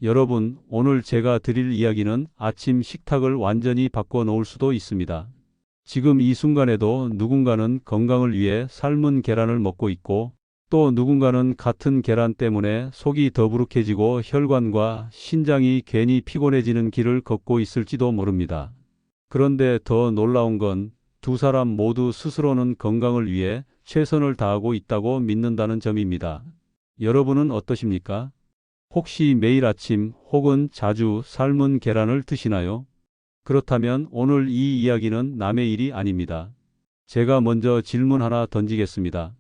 여러분, 오늘 제가 드릴 이야기는 아침 식탁을 완전히 바꿔 놓을 수도 있습니다. 지금 이 순간에도 누군가는 건강을 위해 삶은 계란을 먹고 있고, 또 누군가는 같은 계란 때문에 속이 더부룩해지고 혈관과 신장이 괜히 피곤해지는 길을 걷고 있을지도 모릅니다. 그런데 더 놀라운 건 두 사람 모두 스스로는 건강을 위해 최선을 다하고 있다고 믿는다는 점입니다. 여러분은 어떠십니까? 혹시 매일 아침 혹은 자주 삶은 계란을 드시나요? 그렇다면 오늘 이 이야기는 남의 일이 아닙니다. 제가 먼저 질문 하나 던지겠습니다.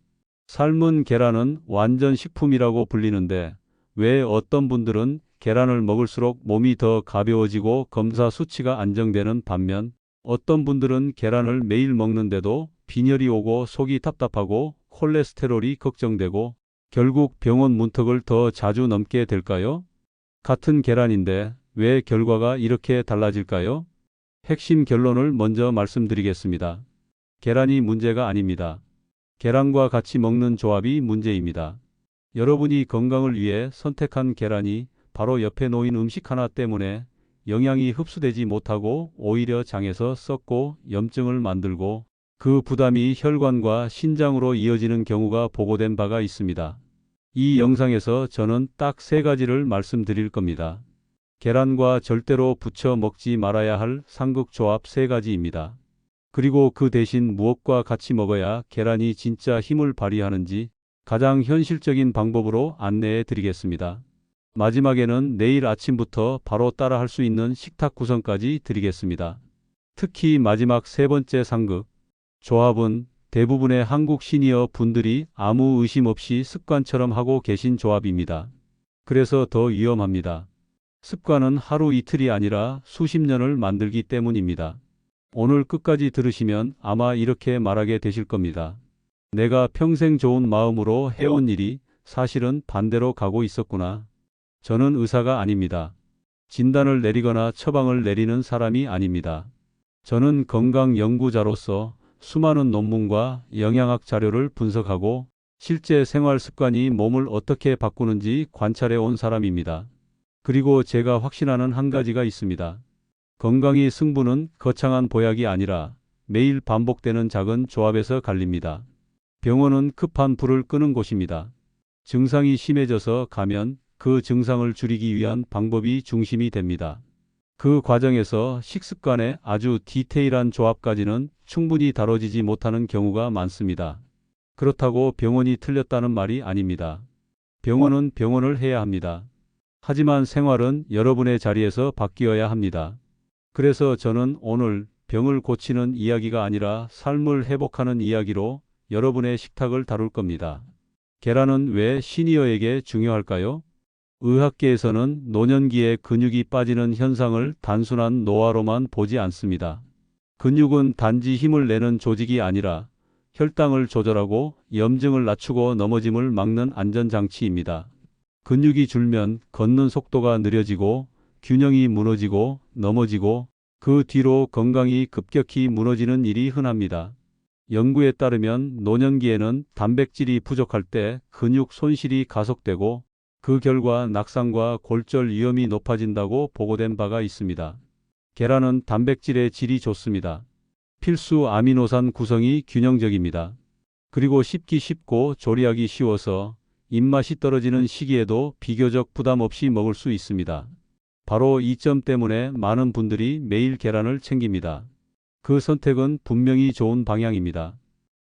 삶은 계란은 완전 식품이라고 불리는데 왜 어떤 분들은 계란을 먹을수록 몸이 더 가벼워지고 검사 수치가 안정되는 반면 어떤 분들은 계란을 매일 먹는데도 빈혈이 오고 속이 답답하고 콜레스테롤이 걱정되고 결국 병원 문턱을 더 자주 넘게 될까요? 같은 계란인데 왜 결과가 이렇게 달라질까요? 핵심 결론을 먼저 말씀드리겠습니다. 계란이 문제가 아닙니다. 계란과 같이 먹는 조합이 문제입니다. 여러분이 건강을 위해 선택한 계란이 바로 옆에 놓인 음식 하나 때문에 영양이 흡수되지 못하고 오히려 장에서 썩고 염증을 만들고 그 부담이 혈관과 신장으로 이어지는 경우가 보고된 바가 있습니다. 이 영상에서 저는 딱 세 가지를 말씀드릴 겁니다. 계란과 절대로 부쳐 먹지 말아야 할 상극조합 세 가지입니다. 그리고 그 대신 무엇과 같이 먹어야 계란이 진짜 힘을 발휘하는지 가장 현실적인 방법으로 안내해 드리겠습니다. 마지막에는 내일 아침부터 바로 따라 할 수 있는 식탁 구성까지 드리겠습니다. 특히 마지막 세 번째 상극 조합은 대부분의 한국 시니어 분들이 아무 의심 없이 습관처럼 하고 계신 조합입니다. 그래서 더 위험합니다. 습관은 하루 이틀이 아니라 수십 년을 만들기 때문입니다. 오늘 끝까지 들으시면 아마 이렇게 말하게 되실 겁니다. 내가 평생 좋은 마음으로 해온 일이 사실은 반대로 가고 있었구나. 저는 의사가 아닙니다. 진단을 내리거나 처방을 내리는 사람이 아닙니다. 저는 건강 연구자로서 수많은 논문과 영양학 자료를 분석하고 실제 생활 습관이 몸을 어떻게 바꾸는지 관찰해 온 사람입니다. 그리고 제가 확신하는 한 가지가 있습니다. 건강의 승부는 거창한 보약이 아니라 매일 반복되는 작은 조합에서 갈립니다. 병원은 급한 불을 끄는 곳입니다. 증상이 심해져서 가면 그 증상을 줄이기 위한 방법이 중심이 됩니다. 그 과정에서 식습관의 아주 디테일한 조합까지는 충분히 다뤄지지 못하는 경우가 많습니다. 그렇다고 병원이 틀렸다는 말이 아닙니다. 병원은 병원을 해야 합니다. 하지만 생활은 여러분의 자리에서 바뀌어야 합니다. 그래서 저는 오늘 병을 고치는 이야기가 아니라 삶을 회복하는 이야기로 여러분의 식탁을 다룰 겁니다. 계란은 왜 시니어에게 중요할까요? 의학계에서는 노년기에 근육이 빠지는 현상을 단순한 노화로만 보지 않습니다. 근육은 단지 힘을 내는 조직이 아니라 혈당을 조절하고 염증을 낮추고 넘어짐을 막는 안전장치입니다. 근육이 줄면 걷는 속도가 느려지고 균형이 무너지고 넘어지고 그 뒤로 건강이 급격히 무너지는 일이 흔합니다. 연구에 따르면 노년기에는 단백질이 부족할 때 근육 손실이 가속되고 그 결과 낙상과 골절 위험이 높아진다고 보고된 바가 있습니다. 계란은 단백질의 질이 좋습니다. 필수 아미노산 구성이 균형적입니다. 그리고 씹기 쉽고 조리하기 쉬워서 입맛이 떨어지는 시기에도 비교적 부담 없이 먹을 수 있습니다. 바로 이 점 때문에 많은 분들이 매일 계란을 챙깁니다. 그 선택은 분명히 좋은 방향입니다.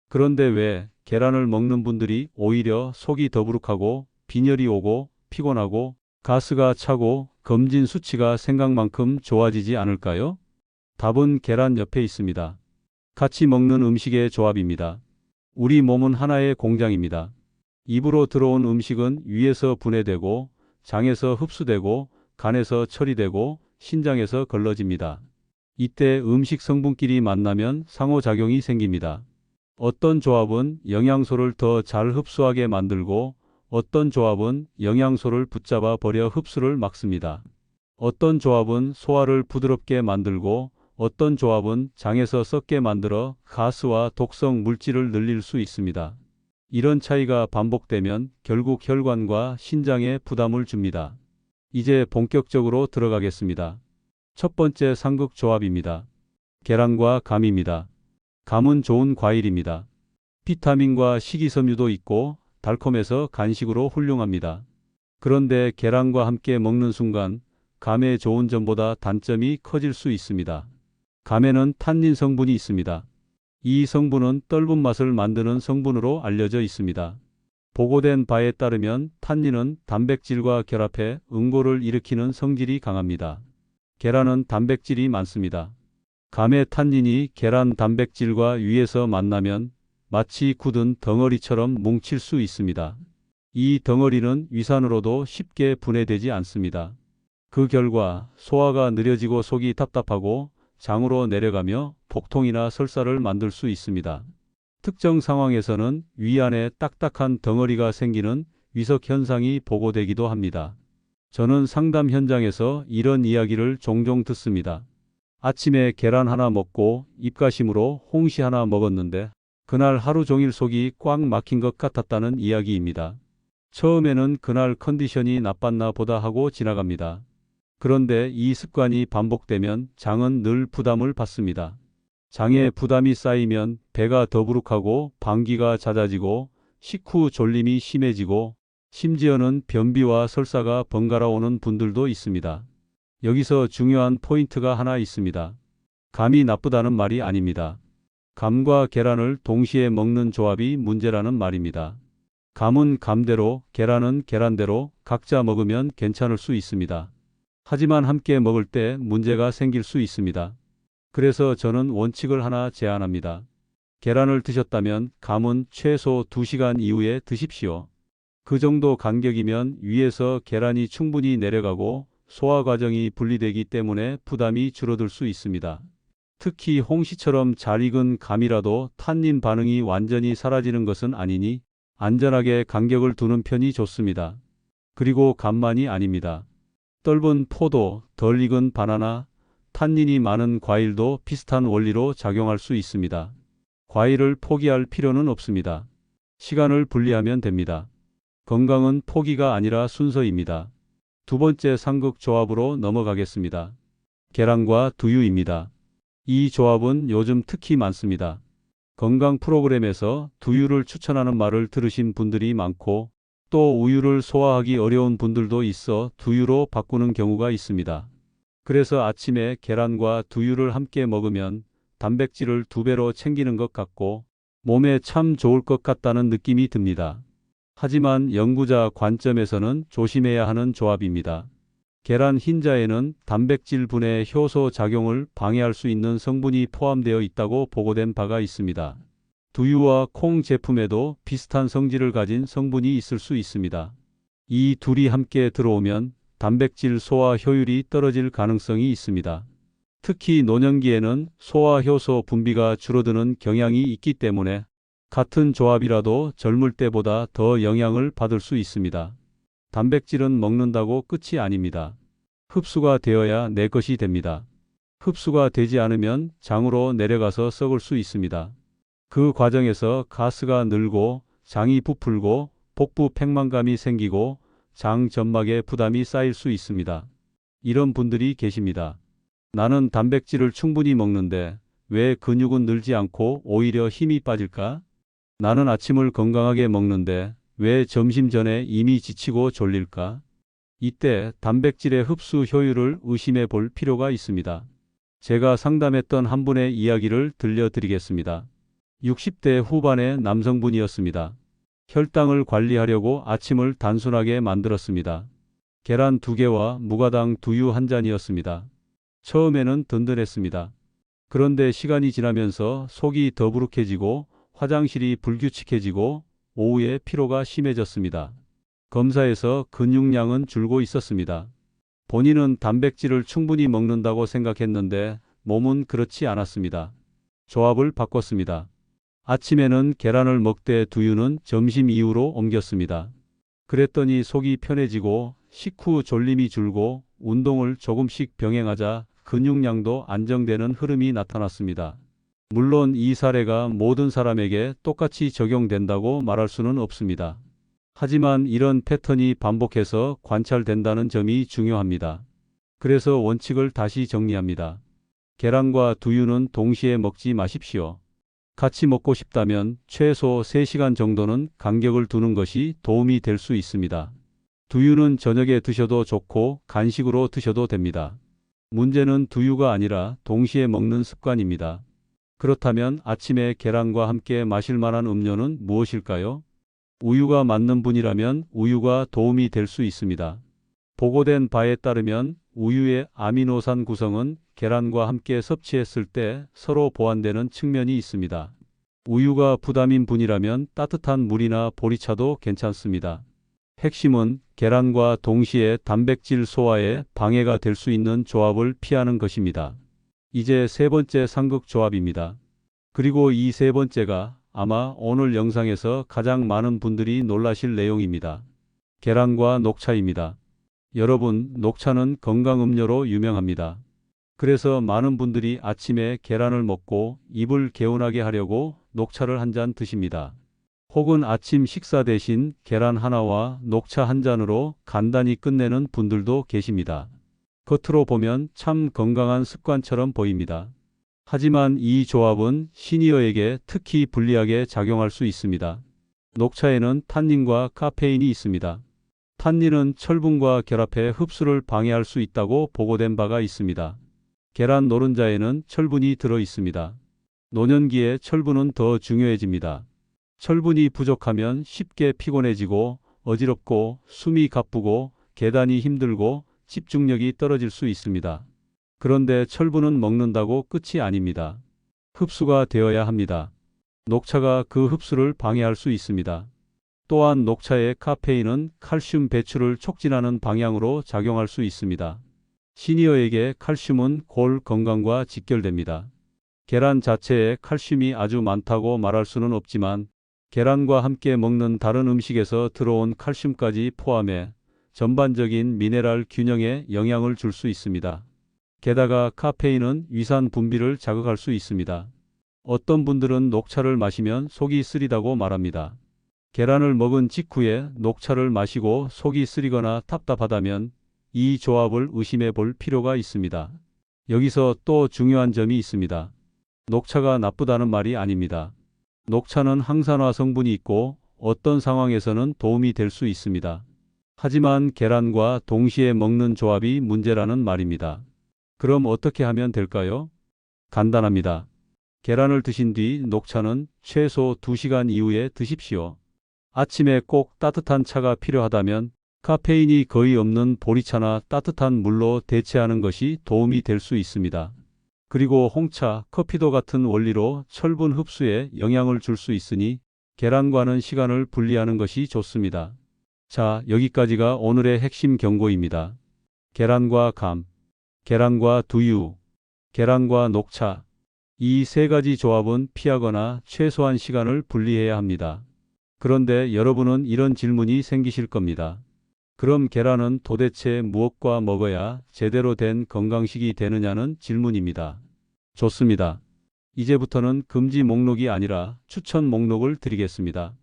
그런데 왜 계란을 먹는 분들이 오히려 속이 더부룩하고 빈혈이 오고 피곤하고 가스가 차고 검진 수치가 생각만큼 좋아지지 않을까요? 답은 계란 옆에 있습니다. 같이 먹는 음식의 조합입니다. 우리 몸은 하나의 공장입니다. 입으로 들어온 음식은 위에서 분해되고 장에서 흡수되고 간에서 처리되고 신장에서 걸러집니다. 이때 음식 성분끼리 만나면 상호작용이 생깁니다. 어떤 조합은 영양소를 더 잘 흡수하게 만들고 어떤 조합은 영양소를 붙잡아 버려 흡수를 막습니다. 어떤 조합은 소화를 부드럽게 만들고 어떤 조합은 장에서 썩게 만들어 가스와 독성 물질을 늘릴 수 있습니다. 이런 차이가 반복되면 결국 혈관과 신장에 부담을 줍니다. 이제 본격적으로 들어가겠습니다. 첫 번째 상극 조합입니다. 계란과 감입니다. 감은 좋은 과일입니다. 비타민과 식이섬유도 있고 달콤해서 간식으로 훌륭합니다. 그런데 계란과 함께 먹는 순간 감의 좋은 점보다 단점이 커질 수 있습니다. 감에는 탄닌 성분이 있습니다. 이 성분은 떫은 맛을 만드는 성분으로 알려져 있습니다. 보고된 바에 따르면 탄닌은 단백질과 결합해 응고를 일으키는 성질이 강합니다. 계란은 단백질이 많습니다. 감의 탄닌이 계란 단백질과 위에서 만나면 마치 굳은 덩어리처럼 뭉칠 수 있습니다. 이 덩어리는 위산으로도 쉽게 분해되지 않습니다. 그 결과 소화가 느려지고 속이 답답하고 장으로 내려가며 복통이나 설사를 만들 수 있습니다. 특정 상황에서는 위 안에 딱딱한 덩어리가 생기는 위석 현상이 보고되기도 합니다. 저는 상담 현장에서 이런 이야기를 종종 듣습니다. 아침에 계란 하나 먹고 입가심으로 홍시 하나 먹었는데 그날 하루 종일 속이 꽉 막힌 것 같았다는 이야기입니다. 처음에는 그날 컨디션이 나빴나 보다 하고 지나갑니다. 그런데 이 습관이 반복되면 장은 늘 부담을 받습니다. 장에 부담이 쌓이면 배가 더부룩하고 방귀가 잦아지고 식후 졸림이 심해지고 심지어는 변비와 설사가 번갈아 오는 분들도 있습니다. 여기서 중요한 포인트가 하나 있습니다. 감이 나쁘다는 말이 아닙니다. 감과 계란을 동시에 먹는 조합이 문제라는 말입니다. 감은 감대로, 계란은 계란대로 각자 먹으면 괜찮을 수 있습니다. 하지만 함께 먹을 때 문제가 생길 수 있습니다. 그래서 저는 원칙을 하나 제안합니다. 계란을 드셨다면 감은 최소 2시간 이후에 드십시오. 그 정도 간격이면 위에서 계란이 충분히 내려가고 소화 과정이 분리되기 때문에 부담이 줄어들 수 있습니다. 특히 홍시처럼 잘 익은 감이라도 탄닌 반응이 완전히 사라지는 것은 아니니 안전하게 간격을 두는 편이 좋습니다. 그리고 감만이 아닙니다. 떫은 포도, 덜 익은 바나나, 탄닌이 많은 과일도 비슷한 원리로 작용할 수 있습니다. 과일을 포기할 필요는 없습니다. 시간을 분리하면 됩니다. 건강은 포기가 아니라 순서입니다. 두 번째 상극 조합으로 넘어가겠습니다. 계란과 두유입니다. 이 조합은 요즘 특히 많습니다. 건강 프로그램에서 두유를 추천하는 말을 들으신 분들이 많고 또 우유를 소화하기 어려운 분들도 있어 두유로 바꾸는 경우가 있습니다. 그래서 아침에 계란과 두유를 함께 먹으면 단백질을 2배로 챙기는 것 같고 몸에 참 좋을 것 같다는 느낌이 듭니다. 하지만 연구자 관점에서는 조심해야 하는 조합입니다. 계란 흰자에는 단백질 분해 효소 작용을 방해할 수 있는 성분이 포함되어 있다고 보고된 바가 있습니다. 두유와 콩 제품에도 비슷한 성질을 가진 성분이 있을 수 있습니다. 이 둘이 함께 들어오면 단백질 소화 효율이 떨어질 가능성이 있습니다. 특히 노년기에는 소화 효소 분비가 줄어드는 경향이 있기 때문에 같은 조합이라도 젊을 때보다 더 영향을 받을 수 있습니다. 단백질은 먹는다고 끝이 아닙니다. 흡수가 되어야 내 것이 됩니다. 흡수가 되지 않으면 장으로 내려가서 썩을 수 있습니다. 그 과정에서 가스가 늘고 장이 부풀고 복부 팽만감이 생기고 장 점막에 부담이 쌓일 수 있습니다. 이런 분들이 계십니다. 나는 단백질을 충분히 먹는데 왜 근육은 늘지 않고 오히려 힘이 빠질까? 나는 아침을 건강하게 먹는데 왜 점심 전에 이미 지치고 졸릴까? 이때 단백질의 흡수 효율을 의심해 볼 필요가 있습니다. 제가 상담했던 한 분의 이야기를 들려드리겠습니다. 60대 후반의 남성분이었습니다. 혈당을 관리하려고 아침을 단순하게 만들었습니다. 계란 2개와 무가당 두유 1잔이었습니다. 처음에는 든든했습니다. 그런데 시간이 지나면서 속이 더부룩해지고 화장실이 불규칙해지고 오후에 피로가 심해졌습니다. 검사에서 근육량은 줄고 있었습니다. 본인은 단백질을 충분히 먹는다고 생각했는데 몸은 그렇지 않았습니다. 조합을 바꿨습니다. 아침에는 계란을 먹되 두유는 점심 이후로 옮겼습니다. 그랬더니 속이 편해지고 식후 졸림이 줄고 운동을 조금씩 병행하자 근육량도 안정되는 흐름이 나타났습니다. 물론 이 사례가 모든 사람에게 똑같이 적용된다고 말할 수는 없습니다. 하지만 이런 패턴이 반복해서 관찰된다는 점이 중요합니다. 그래서 원칙을 다시 정리합니다. 계란과 두유는 동시에 먹지 마십시오. 같이 먹고 싶다면 최소 3시간 정도는 간격을 두는 것이 도움이 될 수 있습니다. 두유는 저녁에 드셔도 좋고 간식으로 드셔도 됩니다. 문제는 두유가 아니라 동시에 먹는 습관입니다. 그렇다면 아침에 계란과 함께 마실 만한 음료는 무엇일까요? 우유가 맞는 분이라면 우유가 도움이 될 수 있습니다. 보고된 바에 따르면 우유의 아미노산 구성은 계란과 함께 섭취했을 때 서로 보완되는 측면이 있습니다. 우유가 부담인 분이라면 따뜻한 물이나 보리차도 괜찮습니다. 핵심은 계란과 동시에 단백질 소화에 방해가 될 수 있는 조합을 피하는 것입니다. 이제 세 번째 상극 조합입니다. 그리고 이 세 번째가 아마 오늘 영상에서 가장 많은 분들이 놀라실 내용입니다. 계란과 녹차입니다. 여러분, 녹차는 건강음료로 유명합니다. 그래서 많은 분들이 아침에 계란을 먹고 입을 개운하게 하려고 녹차를 한 잔 드십니다. 혹은 아침 식사 대신 계란 하나와 녹차 한 잔으로 간단히 끝내는 분들도 계십니다. 겉으로 보면 참 건강한 습관처럼 보입니다. 하지만 이 조합은 시니어에게 특히 불리하게 작용할 수 있습니다. 녹차에는 탄닌과 카페인이 있습니다. 탄닌은 철분과 결합해 흡수를 방해할 수 있다고 보고된 바가 있습니다. 계란 노른자에는 철분이 들어 있습니다. 노년기에 철분은 더 중요해집니다. 철분이 부족하면 쉽게 피곤해지고 어지럽고 숨이 가쁘고 계단이 힘들고 집중력이 떨어질 수 있습니다. 그런데 철분은 먹는다고 끝이 아닙니다. 흡수가 되어야 합니다. 녹차가 그 흡수를 방해할 수 있습니다. 또한 녹차의 카페인은 칼슘 배출을 촉진하는 방향으로 작용할 수 있습니다. 시니어에게 칼슘은 골 건강과 직결됩니다. 계란 자체에 칼슘이 아주 많다고 말할 수는 없지만 계란과 함께 먹는 다른 음식에서 들어온 칼슘까지 포함해 전반적인 미네랄 균형에 영향을 줄 수 있습니다. 게다가 카페인은 위산 분비를 자극할 수 있습니다. 어떤 분들은 녹차를 마시면 속이 쓰리다고 말합니다. 계란을 먹은 직후에 녹차를 마시고 속이 쓰리거나 답답하다면 이 조합을 의심해 볼 필요가 있습니다. 여기서 또 중요한 점이 있습니다. 녹차가 나쁘다는 말이 아닙니다. 녹차는 항산화 성분이 있고 어떤 상황에서는 도움이 될 수 있습니다. 하지만 계란과 동시에 먹는 조합이 문제라는 말입니다. 그럼 어떻게 하면 될까요? 간단합니다. 계란을 드신 뒤 녹차는 최소 2시간 이후에 드십시오. 아침에 꼭 따뜻한 차가 필요하다면 카페인이 거의 없는 보리차나 따뜻한 물로 대체하는 것이 도움이 될 수 있습니다. 그리고 홍차, 커피도 같은 원리로 철분 흡수에 영향을 줄 수 있으니 계란과는 시간을 분리하는 것이 좋습니다. 자, 여기까지가 오늘의 핵심 경고입니다. 계란과 감, 계란과 두유, 계란과 녹차. 이 세 가지 조합은 피하거나 최소한 시간을 분리해야 합니다. 그런데 여러분은 이런 질문이 생기실 겁니다. 그럼 계란은 도대체 무엇과 먹어야 제대로 된 건강식이 되느냐는 질문입니다. 좋습니다. 이제부터는 금지 목록이 아니라 추천 목록을 드리겠습니다.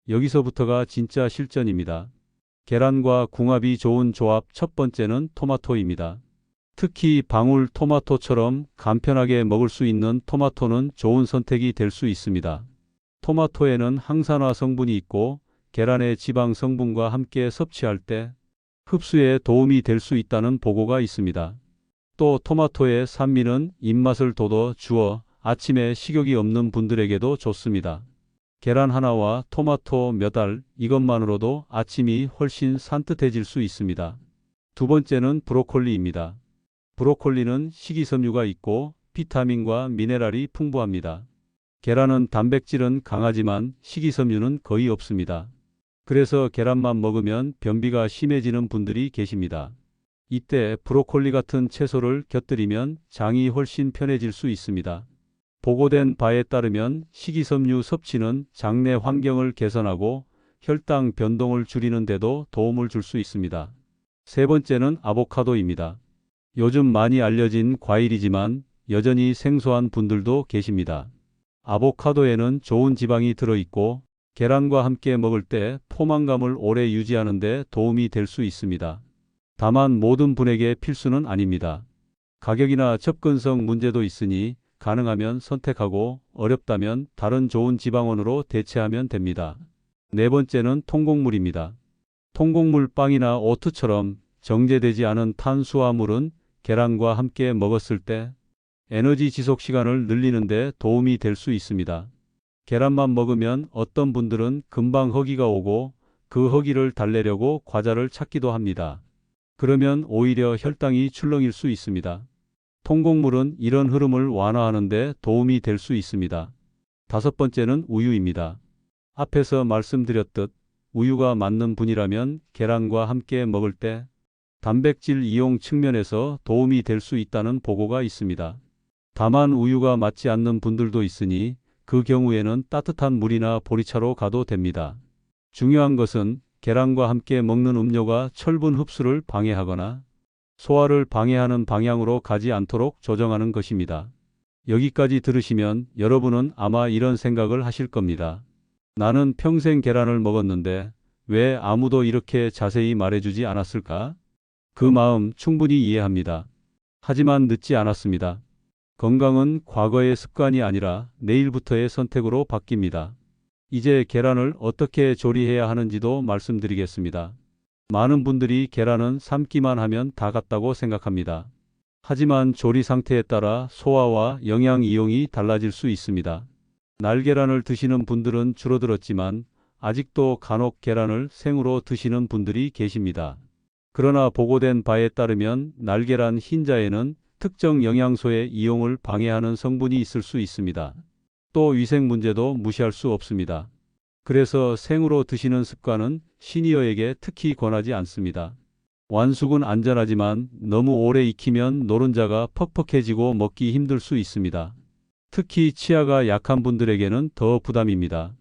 여기서부터가 진짜 실전입니다. 계란과 궁합이 좋은 조합 첫 번째는 토마토입니다. 특히 방울 토마토처럼 간편하게 먹을 수 있는 토마토는 좋은 선택이 될 수 있습니다. 토마토에는 항산화 성분이 있고 계란의 지방 성분과 함께 섭취할 때 흡수에 도움이 될 수 있다는 보고가 있습니다. 또 토마토의 산미는 입맛을 돋워 주어 아침에 식욕이 없는 분들에게도 좋습니다. 계란 하나와 토마토 몇 알 이것만으로도 아침이 훨씬 산뜻해질 수 있습니다. 두 번째는 브로콜리입니다. 브로콜리는 식이섬유가 있고 비타민과 미네랄이 풍부합니다. 계란은 단백질은 강하지만 식이섬유는 거의 없습니다. 그래서 계란만 먹으면 변비가 심해지는 분들이 계십니다. 이때 브로콜리 같은 채소를 곁들이면 장이 훨씬 편해질 수 있습니다. 보고된 바에 따르면 식이섬유 섭취는 장내 환경을 개선하고 혈당 변동을 줄이는 데도 도움을 줄 수 있습니다. 세 번째는 아보카도입니다. 요즘 많이 알려진 과일이지만 여전히 생소한 분들도 계십니다. 아보카도에는 좋은 지방이 들어있고 계란과 함께 먹을 때 포만감을 오래 유지하는 데 도움이 될 수 있습니다. 다만 모든 분에게 필수는 아닙니다. 가격이나 접근성 문제도 있으니 가능하면 선택하고 어렵다면 다른 좋은 지방원으로 대체하면 됩니다. 네 번째는 통곡물입니다. 통곡물 빵이나 오트처럼 정제되지 않은 탄수화물은 계란과 함께 먹었을 때 에너지 지속 시간을 늘리는 데 도움이 될 수 있습니다. 계란만 먹으면 어떤 분들은 금방 허기가 오고 그 허기를 달래려고 과자를 찾기도 합니다. 그러면 오히려 혈당이 출렁일 수 있습니다. 통곡물은 이런 흐름을 완화하는 데 도움이 될 수 있습니다. 다섯 번째는 우유입니다. 앞에서 말씀드렸듯 우유가 맞는 분이라면 계란과 함께 먹을 때 단백질 이용 측면에서 도움이 될 수 있다는 보고가 있습니다. 다만 우유가 맞지 않는 분들도 있으니 그 경우에는 따뜻한 물이나 보리차로 가도 됩니다. 중요한 것은 계란과 함께 먹는 음료가 철분 흡수를 방해하거나 소화를 방해하는 방향으로 가지 않도록 조정하는 것입니다. 여기까지 들으시면 여러분은 아마 이런 생각을 하실 겁니다. 나는 평생 계란을 먹었는데 왜 아무도 이렇게 자세히 말해주지 않았을까? 그 마음 충분히 이해합니다. 하지만 늦지 않았습니다. 건강은 과거의 습관이 아니라 내일부터의 선택으로 바뀝니다. 이제 계란을 어떻게 조리해야 하는지도 말씀드리겠습니다. 많은 분들이 계란은 삶기만 하면 다 같다고 생각합니다. 하지만 조리 상태에 따라 소화와 영양 이용이 달라질 수 있습니다. 날계란을 드시는 분들은 줄어들었지만 아직도 간혹 계란을 생으로 드시는 분들이 계십니다. 그러나 보고된 바에 따르면 날계란 흰자에는 특정 영양소의 이용을 방해하는 성분이 있을 수 있습니다. 또 위생 문제도 무시할 수 없습니다. 그래서 생으로 드시는 습관은 시니어에게 특히 권하지 않습니다. 완숙은 안전하지만 너무 오래 익히면 노른자가 퍽퍽해지고 먹기 힘들 수 있습니다. 특히 치아가 약한 분들에게는 더 부담입니다.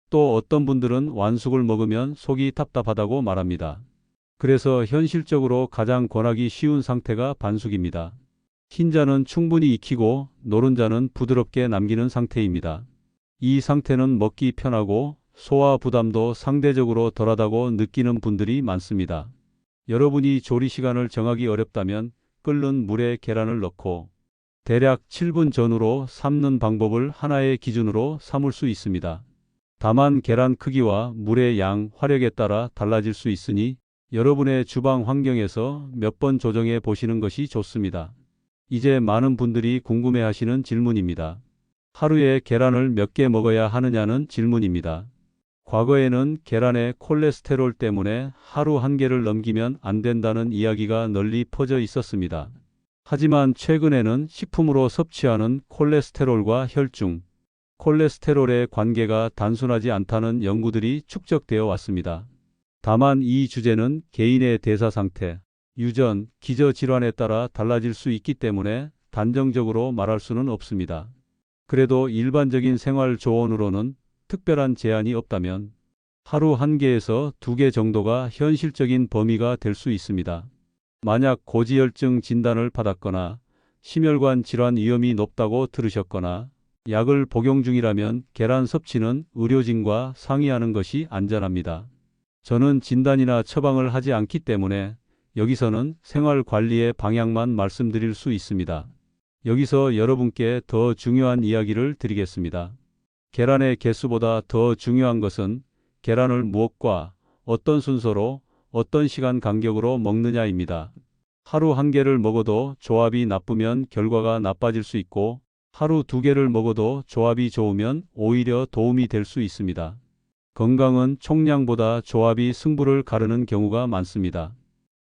또 어떤 분들은 완숙을 먹으면 속이 답답하다고 말합니다. 그래서 현실적으로 가장 권하기 쉬운 상태가 반숙입니다. 흰자는 충분히 익히고 노른자는 부드럽게 남기는 상태입니다. 이 상태는 먹기 편하고 소화 부담도 상대적으로 덜하다고 느끼는 분들이 많습니다. 여러분이 조리 시간을 정하기 어렵다면 끓는 물에 계란을 넣고 대략 7분 전후로 삶는 방법을 하나의 기준으로 삼을 수 있습니다. 다만 계란 크기와 물의 양, 화력에 따라 달라질 수 있으니 여러분의 주방 환경에서 몇 번 조정해 보시는 것이 좋습니다. 이제 많은 분들이 궁금해하시는 질문입니다. 하루에 계란을 몇 개 먹어야 하느냐는 질문입니다. 과거에는 계란의 콜레스테롤 때문에 하루 한 개를 넘기면 안 된다는 이야기가 널리 퍼져 있었습니다. 하지만 최근에는 식품으로 섭취하는 콜레스테롤과 혈중, 콜레스테롤의 관계가 단순하지 않다는 연구들이 축적되어 왔습니다. 다만 이 주제는 개인의 대사 상태, 유전, 기저질환에 따라 달라질 수 있기 때문에 단정적으로 말할 수는 없습니다. 그래도 일반적인 생활 조언으로는 특별한 제한이 없다면 하루 한 개에서 2개 정도가 현실적인 범위가 될 수 있습니다. 만약 고지혈증 진단을 받았거나 심혈관 질환 위험이 높다고 들으셨거나 약을 복용 중이라면 계란 섭취는 의료진과 상의하는 것이 안전합니다. 저는 진단이나 처방을 하지 않기 때문에 여기서는 생활 관리의 방향만 말씀드릴 수 있습니다. 여기서 여러분께 더 중요한 이야기를 드리겠습니다. 계란의 개수보다 더 중요한 것은 계란을 무엇과 어떤 순서로 어떤 시간 간격으로 먹느냐입니다. 하루 한 개를 먹어도 조합이 나쁘면 결과가 나빠질 수 있고 하루 2개를 먹어도 조합이 좋으면 오히려 도움이 될 수 있습니다. 건강은 총량보다 조합이 승부를 가르는 경우가 많습니다.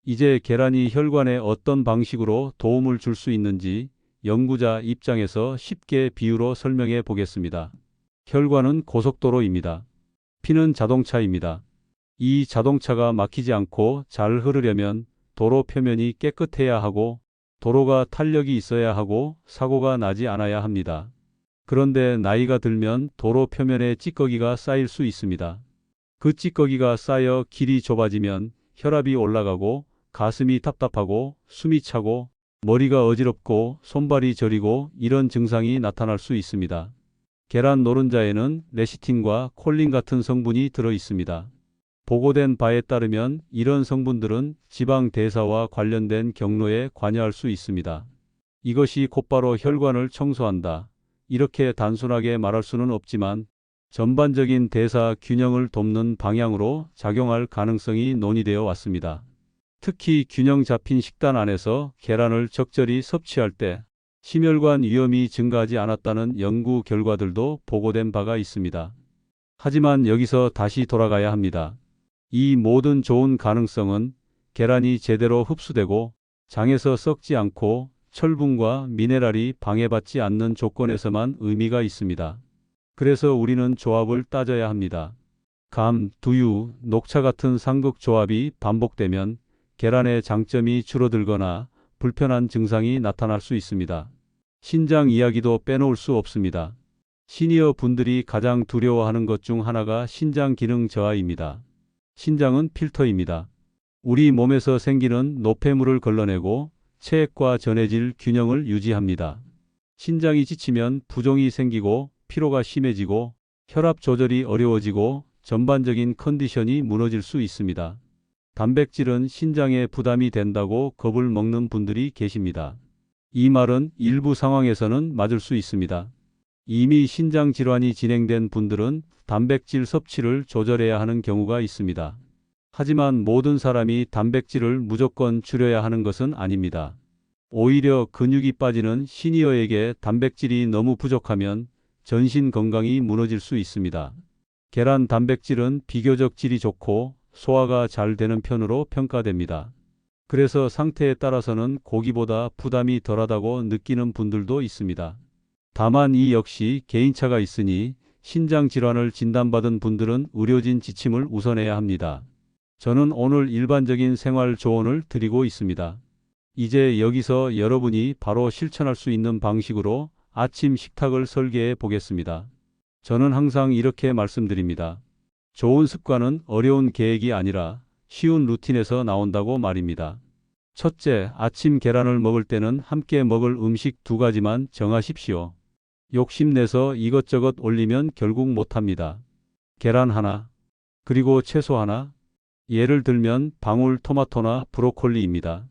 이제 계란이 혈관에 어떤 방식으로 도움을 줄 수 있는지 연구자 입장에서 쉽게 비유로 설명해 보겠습니다. 혈관은 고속도로입니다. 피는 자동차입니다. 이 자동차가 막히지 않고 잘 흐르려면 도로 표면이 깨끗해야 하고 도로가 탄력이 있어야 하고 사고가 나지 않아야 합니다. 그런데 나이가 들면 도로 표면에 찌꺼기가 쌓일 수 있습니다. 그 찌꺼기가 쌓여 길이 좁아지면 혈압이 올라가고 가슴이 답답하고 숨이 차고 머리가 어지럽고 손발이 저리고 이런 증상이 나타날 수 있습니다. 계란 노른자에는 레시틴과 콜린 같은 성분이 들어 있습니다. 보고된 바에 따르면 이런 성분들은 지방 대사와 관련된 경로에 관여할 수 있습니다. 이것이 곧바로 혈관을 청소한다. 이렇게 단순하게 말할 수는 없지만 전반적인 대사 균형을 돕는 방향으로 작용할 가능성이 논의되어 왔습니다. 특히 균형 잡힌 식단 안에서 계란을 적절히 섭취할 때 심혈관 위험이 증가하지 않았다는 연구 결과들도 보고된 바가 있습니다. 하지만 여기서 다시 돌아가야 합니다. 이 모든 좋은 가능성은 계란이 제대로 흡수되고 장에서 썩지 않고 철분과 미네랄이 방해받지 않는 조건에서만 의미가 있습니다. 그래서 우리는 조합을 따져야 합니다. 감, 두유, 녹차 같은 상극 조합이 반복되면 계란의 장점이 줄어들거나 불편한 증상이 나타날 수 있습니다. 신장 이야기도 빼놓을 수 없습니다. 시니어 분들이 가장 두려워하는 것 중 하나가 신장 기능 저하입니다. 신장은 필터입니다. 우리 몸에서 생기는 노폐물을 걸러내고 체액과 전해질 균형을 유지합니다. 신장이 지치면 부종이 생기고 피로가 심해지고 혈압 조절이 어려워지고 전반적인 컨디션이 무너질 수 있습니다. 단백질은 신장에 부담이 된다고 겁을 먹는 분들이 계십니다. 이 말은 일부 상황에서는 맞을 수 있습니다. 이미 신장 질환이 진행된 분들은 단백질 섭취를 조절해야 하는 경우가 있습니다. 하지만 모든 사람이 단백질을 무조건 줄여야 하는 것은 아닙니다. 오히려 근육이 빠지는 시니어에게 단백질이 너무 부족하면 전신 건강이 무너질 수 있습니다. 계란 단백질은 비교적 질이 좋고 소화가 잘 되는 편으로 평가됩니다. 그래서 상태에 따라서는 고기보다 부담이 덜하다고 느끼는 분들도 있습니다. 다만 이 역시 개인차가 있으니 신장 질환을 진단받은 분들은 의료진 지침을 우선해야 합니다. 저는 오늘 일반적인 생활 조언을 드리고 있습니다. 이제 여기서 여러분이 바로 실천할 수 있는 방식으로 아침 식탁을 설계해 보겠습니다. 저는 항상 이렇게 말씀드립니다. 좋은 습관은 어려운 계획이 아니라 쉬운 루틴에서 나온다고 말입니다. 첫째, 아침 계란을 먹을 때는 함께 먹을 음식 2가지만 정하십시오. 욕심내서 이것저것 올리면 결국 못합니다. 계란 하나, 그리고 채소 하나, 예를 들면 방울토마토나 브로콜리입니다.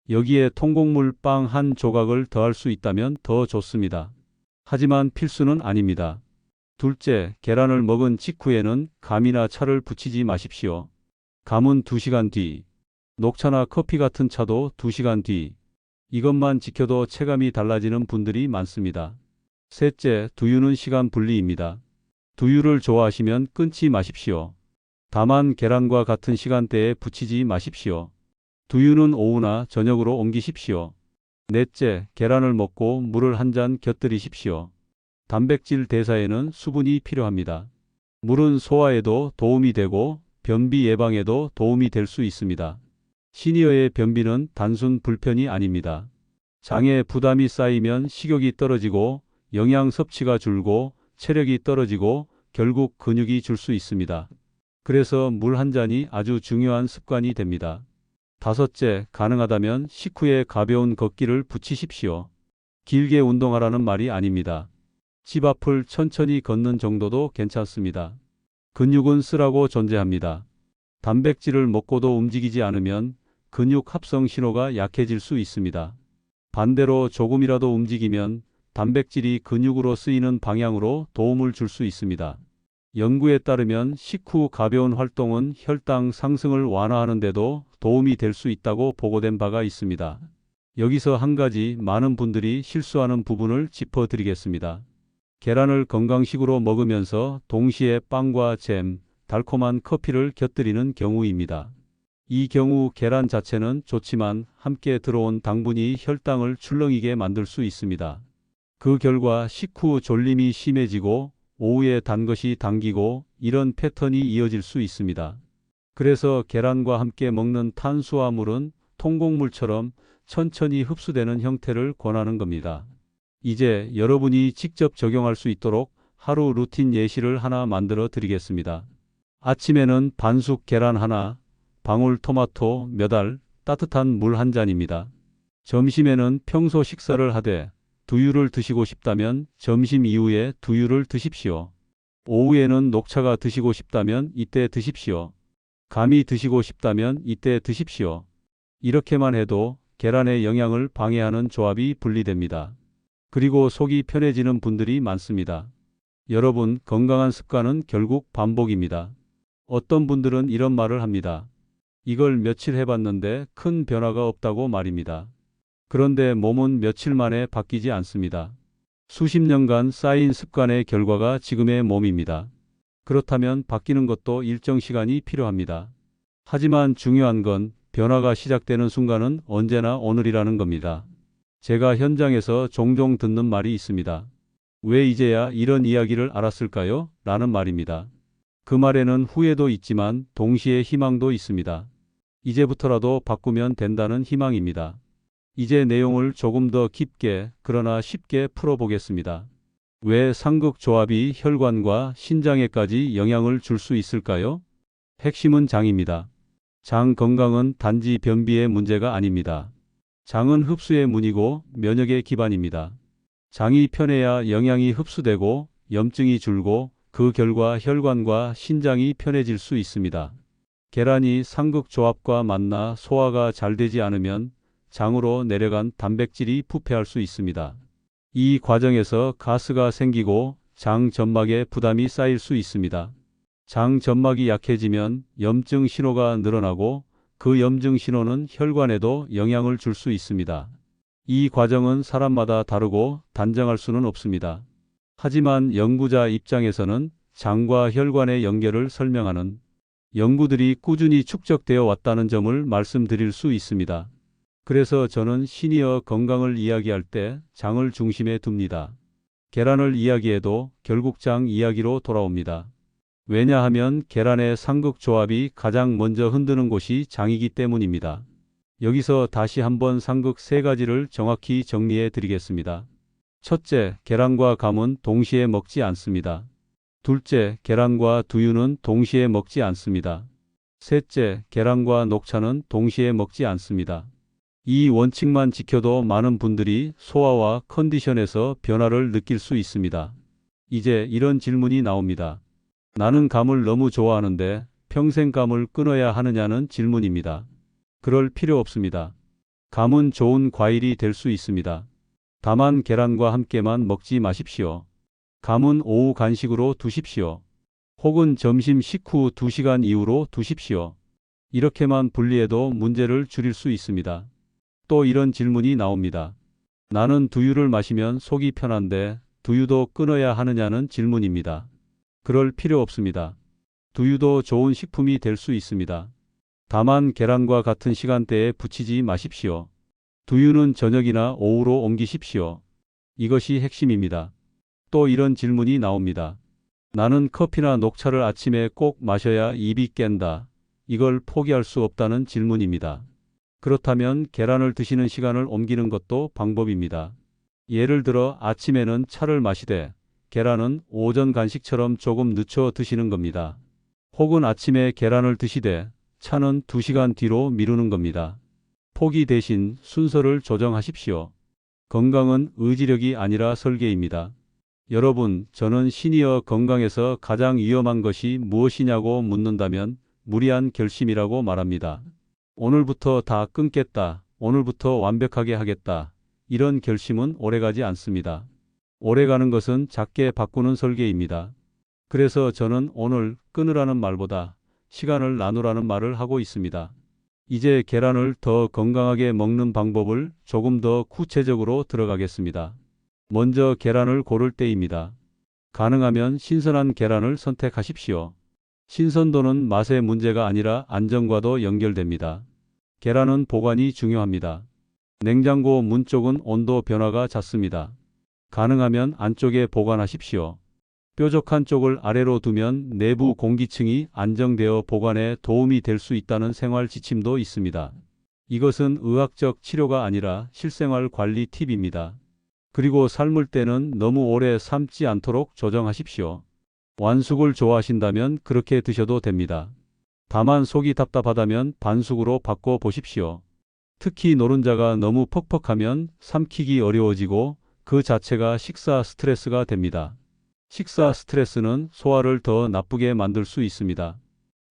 여기에 통곡물 빵 한 조각을 더할 수 있다면 더 좋습니다. 하지만 필수는 아닙니다. 둘째, 계란을 먹은 직후에는 감이나 차를 붙이지 마십시오. 감은 2시간 뒤, 녹차나 커피 같은 차도 2시간 뒤. 이것만 지켜도 체감이 달라지는 분들이 많습니다. 셋째, 두유는 시간 분리입니다. 두유를 좋아하시면 끊지 마십시오. 다만 계란과 같은 시간대에 붙이지 마십시오. 두유는 오후나 저녁으로 옮기십시오. 넷째, 계란을 먹고 물을 한 잔 곁들이십시오. 단백질 대사에는 수분이 필요합니다. 물은 소화에도 도움이 되고 변비 예방에도 도움이 될 수 있습니다. 시니어의 변비는 단순 불편이 아닙니다. 장에 부담이 쌓이면 식욕이 떨어지고 영양 섭취가 줄고 체력이 떨어지고 결국 근육이 줄 수 있습니다. 그래서 물 한 잔이 아주 중요한 습관이 됩니다. 다섯째, 가능하다면 식후에 가벼운 걷기를 붙이십시오. 길게 운동하라는 말이 아닙니다. 집 앞을 천천히 걷는 정도도 괜찮습니다. 근육은 쓰라고 존재합니다. 단백질을 먹고도 움직이지 않으면 근육 합성 신호가 약해질 수 있습니다. 반대로 조금이라도 움직이면 단백질이 근육으로 쓰이는 방향으로 도움을 줄 수 있습니다. 연구에 따르면 식후 가벼운 활동은 혈당 상승을 완화하는 데도 도움이 될 수 있다고 보고된 바가 있습니다. 여기서 한 가지 많은 분들이 실수하는 부분을 짚어드리겠습니다. 계란을 건강식으로 먹으면서 동시에 빵과 잼, 달콤한 커피를 곁들이는 경우입니다. 이 경우 계란 자체는 좋지만 함께 들어온 당분이 혈당을 출렁이게 만들 수 있습니다. 그 결과 식후 졸림이 심해지고 오후에 단 것이 당기고 이런 패턴이 이어질 수 있습니다. 그래서 계란과 함께 먹는 탄수화물은 통곡물처럼 천천히 흡수되는 형태를 권하는 겁니다. 이제 여러분이 직접 적용할 수 있도록 하루 루틴 예시를 하나 만들어 드리겠습니다. 아침에는 반숙 계란 하나, 방울토마토 몇 알, 따뜻한 물 한 잔입니다. 점심에는 평소 식사를 하되 두유를 드시고 싶다면 점심 이후에 두유를 드십시오. 오후에는 녹차가 드시고 싶다면 이때 드십시오. 감이 드시고 싶다면 이때 드십시오. 이렇게만 해도 계란의 영양을 방해하는 조합이 분리됩니다. 그리고 속이 편해지는 분들이 많습니다. 여러분, 건강한 습관은 결국 반복입니다. 어떤 분들은 이런 말을 합니다. 이걸 며칠 해봤는데 큰 변화가 없다고 말입니다. 그런데 몸은 며칠 만에 바뀌지 않습니다. 수십 년간 쌓인 습관의 결과가 지금의 몸입니다. 그렇다면 바뀌는 것도 일정 시간이 필요합니다. 하지만 중요한 건 변화가 시작되는 순간은 언제나 오늘이라는 겁니다. 제가 현장에서 종종 듣는 말이 있습니다. 왜 이제야 이런 이야기를 알았을까요? 라는 말입니다. 그 말에는 후회도 있지만 동시에 희망도 있습니다. 이제부터라도 바꾸면 된다는 희망입니다. 이제 내용을 조금 더 깊게 그러나 쉽게 풀어보겠습니다. 왜 삼극조합이 혈관과 신장에까지 영향을 줄 수 있을까요? 핵심은 장입니다. 장 건강은 단지 변비의 문제가 아닙니다. 장은 흡수의 문이고 면역의 기반입니다. 장이 편해야 영양이 흡수되고 염증이 줄고 그 결과 혈관과 신장이 편해질 수 있습니다. 계란이 삼극조합과 만나 소화가 잘 되지 않으면 장으로 내려간 단백질이 부패할 수 있습니다. 이 과정에서 가스가 생기고 장 점막에 부담이 쌓일 수 있습니다. 장 점막이 약해지면 염증 신호가 늘어나고 그 염증 신호는 혈관에도 영향을 줄 수 있습니다. 이 과정은 사람마다 다르고 단정할 수는 없습니다. 하지만 연구자 입장에서는 장과 혈관의 연결을 설명하는 연구들이 꾸준히 축적되어 왔다는 점을 말씀드릴 수 있습니다. 그래서 저는 시니어 건강을 이야기할 때 장을 중심에 둡니다. 계란을 이야기해도 결국 장 이야기로 돌아옵니다. 왜냐하면 계란의 삼극조합이 가장 먼저 흔드는 곳이 장이기 때문입니다. 여기서 다시 한번 삼극 세 가지를 정확히 정리해 드리겠습니다. 첫째, 계란과 감은 동시에 먹지 않습니다. 둘째, 계란과 두유는 동시에 먹지 않습니다. 셋째, 계란과 녹차는 동시에 먹지 않습니다. 이 원칙만 지켜도 많은 분들이 소화와 컨디션에서 변화를 느낄 수 있습니다. 이제 이런 질문이 나옵니다. 나는 감을 너무 좋아하는데 평생 감을 끊어야 하느냐는 질문입니다. 그럴 필요 없습니다. 감은 좋은 과일이 될 수 있습니다. 다만 계란과 함께만 먹지 마십시오. 감은 오후 간식으로 두십시오. 혹은 점심 식후 2시간 이후로 두십시오. 이렇게만 분리해도 문제를 줄일 수 있습니다. 또 이런 질문이 나옵니다. 나는 두유를 마시면 속이 편한데 두유도 끊어야 하느냐는 질문입니다. 그럴 필요 없습니다. 두유도 좋은 식품이 될 수 있습니다. 다만 계란과 같은 시간대에 붙이지 마십시오. 두유는 저녁이나 오후로 옮기십시오. 이것이 핵심입니다. 또 이런 질문이 나옵니다. 나는 커피나 녹차를 아침에 꼭 마셔야 입이 깬다. 이걸 포기할 수 없다는 질문입니다. 그렇다면 계란을 드시는 시간을 옮기는 것도 방법입니다. 예를 들어 아침에는 차를 마시되 계란은 오전 간식처럼 조금 늦춰 드시는 겁니다. 혹은 아침에 계란을 드시되 차는 2시간 뒤로 미루는 겁니다. 포기 대신 순서를 조정하십시오. 건강은 의지력이 아니라 설계입니다. 여러분, 저는 시니어 건강에서 가장 위험한 것이 무엇이냐고 묻는다면 무리한 결심이라고 말합니다. 오늘부터 다 끊겠다. 오늘부터 완벽하게 하겠다. 이런 결심은 오래가지 않습니다. 오래가는 것은 작게 바꾸는 설계입니다. 그래서 저는 오늘 끊으라는 말보다 시간을 나누라는 말을 하고 있습니다. 이제 계란을 더 건강하게 먹는 방법을 조금 더 구체적으로 들어가겠습니다. 먼저 계란을 고를 때입니다. 가능하면 신선한 계란을 선택하십시오. 신선도는 맛의 문제가 아니라 안전과도 연결됩니다. 계란은 보관이 중요합니다. 냉장고 문 쪽은 온도 변화가 잦습니다. 가능하면 안쪽에 보관하십시오. 뾰족한 쪽을 아래로 두면 내부 공기층이 안정되어 보관에 도움이 될 수 있다는 생활 지침도 있습니다. 이것은 의학적 치료가 아니라 실생활 관리 팁입니다. 그리고 삶을 때는 너무 오래 삶지 않도록 조정하십시오. 완숙을 좋아하신다면 그렇게 드셔도 됩니다. 다만 속이 답답하다면 반숙으로 바꿔 보십시오. 특히 노른자가 너무 퍽퍽하면 삼키기 어려워지고 그 자체가 식사 스트레스가 됩니다. 식사 스트레스는 소화를 더 나쁘게 만들 수 있습니다.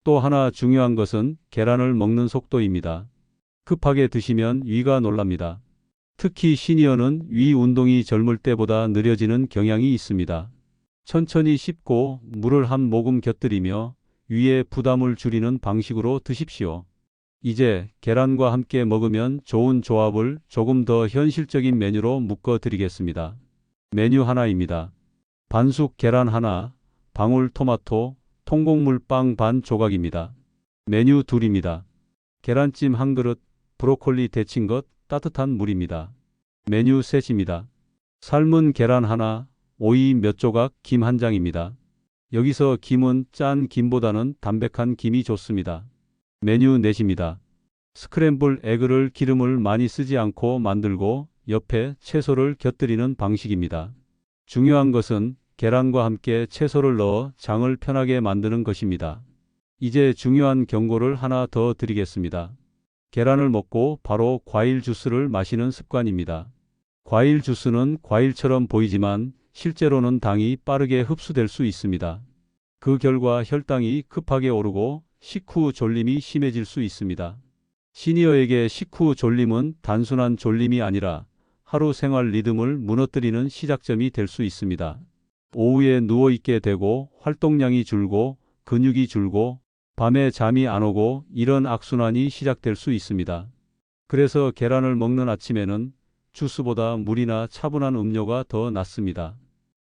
또 하나 중요한 것은 계란을 먹는 속도입니다. 급하게 드시면 위가 놀랍니다. 특히 시니어는 위 운동이 젊을 때보다 느려지는 경향이 있습니다. 천천히 씹고 물을 한 모금 곁들이며 위의 부담을 줄이는 방식으로 드십시오. 이제 계란과 함께 먹으면 좋은 조합을 조금 더 현실적인 메뉴로 묶어 드리겠습니다. 메뉴 하나입니다. 반숙 계란 하나, 방울토마토, 통곡물 빵 반 조각입니다. 메뉴 둘입니다. 계란찜 한 그릇, 브로콜리 데친 것, 따뜻한 물입니다. 메뉴 셋입니다. 삶은 계란 하나, 오이 몇 조각, 김 한 장입니다. 여기서 김은 짠 김보다는 담백한 김이 좋습니다. 메뉴 넷입니다. 스크램블 에그를 기름을 많이 쓰지 않고 만들고 옆에 채소를 곁들이는 방식입니다. 중요한 것은 계란과 함께 채소를 넣어 장을 편하게 만드는 것입니다. 이제 중요한 경고를 하나 더 드리겠습니다. 계란을 먹고 바로 과일 주스를 마시는 습관입니다. 과일 주스는 과일처럼 보이지만 실제로는 당이 빠르게 흡수될 수 있습니다. 그 결과 혈당이 급하게 오르고 식후 졸림이 심해질 수 있습니다. 시니어에게 식후 졸림은 단순한 졸림이 아니라 하루 생활 리듬을 무너뜨리는 시작점이 될 수 있습니다. 오후에 누워있게 되고 활동량이 줄고 근육이 줄고 밤에 잠이 안 오고 이런 악순환이 시작될 수 있습니다. 그래서 계란을 먹는 아침에는 주스보다 물이나 차분한 음료가 더 낫습니다.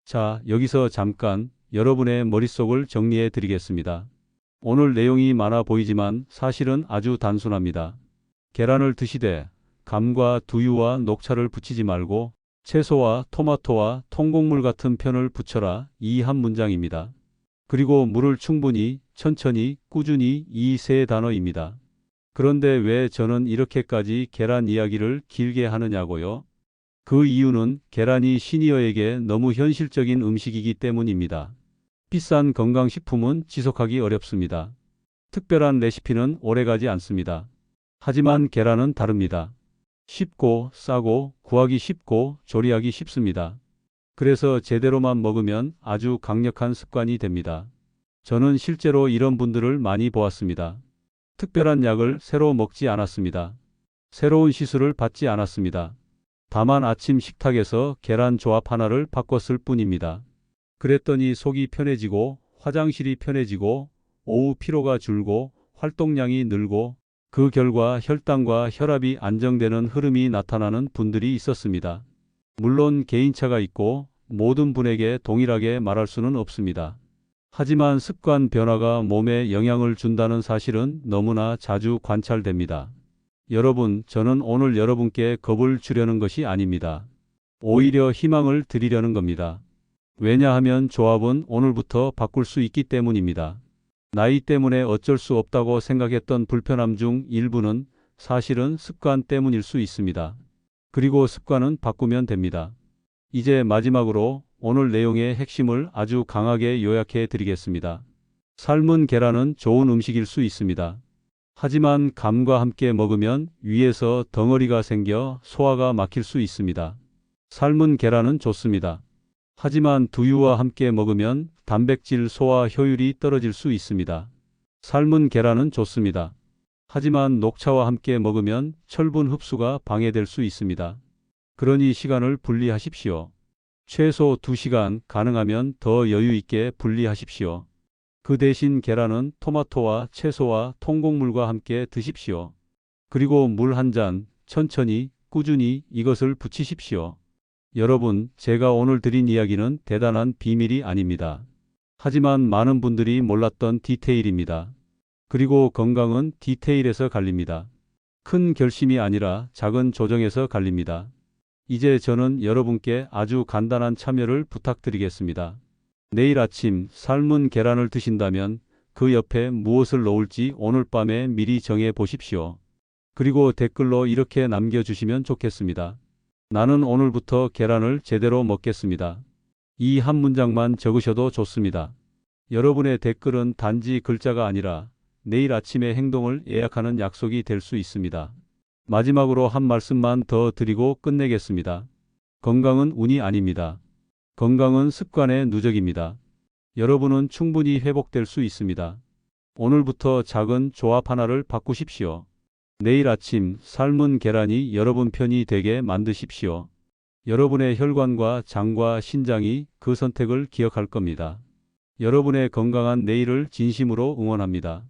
자, 여기서 잠깐 여러분의 머릿속을 정리해 드리겠습니다. 오늘 내용이 많아 보이지만 사실은 아주 단순합니다. 계란을 드시되 감과 두유와 녹차를 붙이지 말고 채소와 토마토와 통곡물 같은 편을 붙여라. 이 한 문장입니다. 그리고 물을 충분히, 천천히, 꾸준히 이 세 단어입니다. 그런데 왜 저는 이렇게까지 계란 이야기를 길게 하느냐고요? 그 이유는 계란이 시니어에게 너무 현실적인 음식이기 때문입니다. 비싼 건강식품은 지속하기 어렵습니다. 특별한 레시피는 오래가지 않습니다. 하지만 계란은 다릅니다. 쉽고 싸고 구하기 쉽고 조리하기 쉽습니다. 그래서 제대로만 먹으면 아주 강력한 습관이 됩니다. 저는 실제로 이런 분들을 많이 보았습니다. 특별한 약을 새로 먹지 않았습니다. 새로운 시술을 받지 않았습니다. 다만 아침 식탁에서 계란 조합 하나를 바꿨을 뿐입니다. 그랬더니 속이 편해지고 화장실이 편해지고 오후 피로가 줄고 활동량이 늘고 그 결과 혈당과 혈압이 안정되는 흐름이 나타나는 분들이 있었습니다. 물론 개인차가 있고 모든 분에게 동일하게 말할 수는 없습니다. 하지만 습관 변화가 몸에 영향을 준다는 사실은 너무나 자주 관찰됩니다. 여러분, 저는 오늘 여러분께 겁을 주려는 것이 아닙니다. 오히려 희망을 드리려는 겁니다. 왜냐하면 조합은 오늘부터 바꿀 수 있기 때문입니다. 나이 때문에 어쩔 수 없다고 생각했던 불편함 중 일부는 사실은 습관 때문일 수 있습니다. 그리고 습관은 바꾸면 됩니다. 이제 마지막으로 오늘 내용의 핵심을 아주 강하게 요약해 드리겠습니다. 삶은 계란은 좋은 음식일 수 있습니다. 하지만 감과 함께 먹으면 위에서 덩어리가 생겨 소화가 막힐 수 있습니다. 삶은 계란은 좋습니다. 하지만 두유와 함께 먹으면 단백질 소화 효율이 떨어질 수 있습니다. 삶은 계란은 좋습니다. 하지만 녹차와 함께 먹으면 철분 흡수가 방해될 수 있습니다. 그러니 시간을 분리하십시오. 최소 2시간, 가능하면 더 여유 있게 분리하십시오. 그 대신 계란은 토마토와 채소와 통곡물과 함께 드십시오. 그리고 물 한 잔, 천천히, 꾸준히 이것을 붙이십시오. 여러분, 제가 오늘 드린 이야기는 대단한 비밀이 아닙니다. 하지만 많은 분들이 몰랐던 디테일입니다. 그리고 건강은 디테일에서 갈립니다. 큰 결심이 아니라 작은 조정에서 갈립니다. 이제 저는 여러분께 아주 간단한 참여를 부탁드리겠습니다. 내일 아침 삶은 계란을 드신다면 그 옆에 무엇을 넣을지 오늘 밤에 미리 정해 보십시오. 그리고 댓글로 이렇게 남겨주시면 좋겠습니다. 나는 오늘부터 계란을 제대로 먹겠습니다. 이 한 문장만 적으셔도 좋습니다. 여러분의 댓글은 단지 글자가 아니라 내일 아침의 행동을 예약하는 약속이 될 수 있습니다. 마지막으로 한 말씀만 더 드리고 끝내겠습니다. 건강은 운이 아닙니다. 건강은 습관의 누적입니다. 여러분은 충분히 회복될 수 있습니다. 오늘부터 작은 조합 하나를 바꾸십시오. 내일 아침 삶은 계란이 여러분 편이 되게 만드십시오. 여러분의 혈관과 장과 신장이 그 선택을 기억할 겁니다. 여러분의 건강한 내일을 진심으로 응원합니다.